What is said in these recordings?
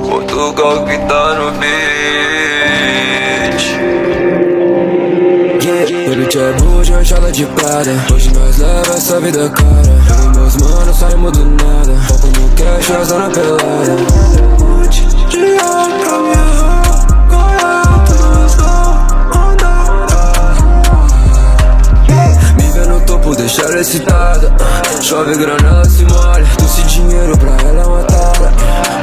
Portugal que tá no beat. Meu beat é buja, chanchada de prada. Hoje nós leva essa vida cara. Eu e meus manos saímos do nada. Foco no cash, asa na pelada. De alto pra minha agora todos vão andar. Me vê no topo, deixa ela excitada. Chove grana, ela se molha. Doce dinheiro pra ela é uma tara.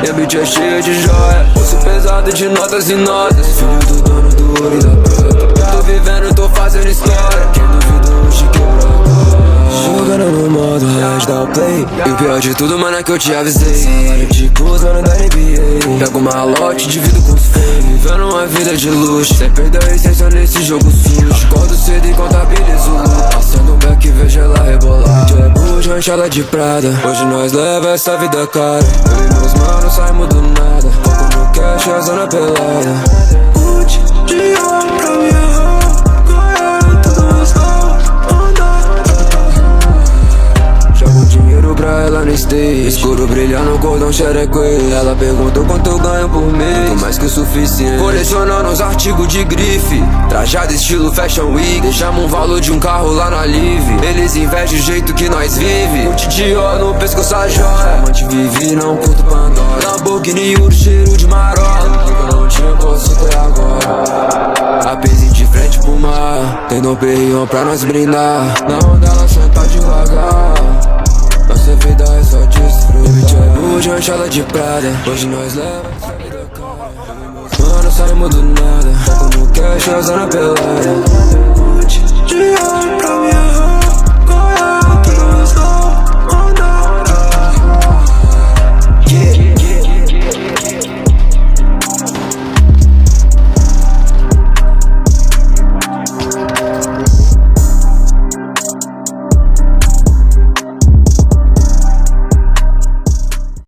Minha bitch é cheia de joia. Bolso pesado de notas e notas. Filho do dono do ouro e da prata. Tô vivendo, tô fazendo história. Quem duvida hoje quebra agora. Jogando no modo raiz, dá o play. E o pior de tudo, mano, é que eu te avisei. Salário de cruz, mano, da NBA. Pego uma lote, divido com os feios. Vivendo uma vida de luxo. Sem perder a essência nesse jogo sujo. Acordo cedo e contabilizo o lucro. Passando um back e vejo ela rebolar. De buja, enxada de prada. Hoje nós leva essa vida cara. Eu e meus manos saímos do nada. Foco no cash, asa na pelada. De ouro pra minha agora todos vão andar. Jogo dinheiro pra ela no stay. Escuro brilhar no cordão xerequê. Ela perguntou quanto eu ganho por mês. Muito mais que o suficiente. Colecionando os artigos de grife. Trajado estilo Fashion Week. Deixamos um valor de um carro lá na Live. Eles invejam o jeito que nós vive. Um titió no pescoço a joia. Amante vive, não curto Pandora. Lamborghini, o cheiro de marola. Eu não tinha, posso ter agora. Apezinho de frente pro mar. Tem no perrião pra nós brindar. Na onda ela senta devagar. Nossa vida é só desfrutar. Bitch é buja, enxada de prada. Hoje nós leva essa vida cara. Mano, saímos do nada. Foco no cash, asa na pelada.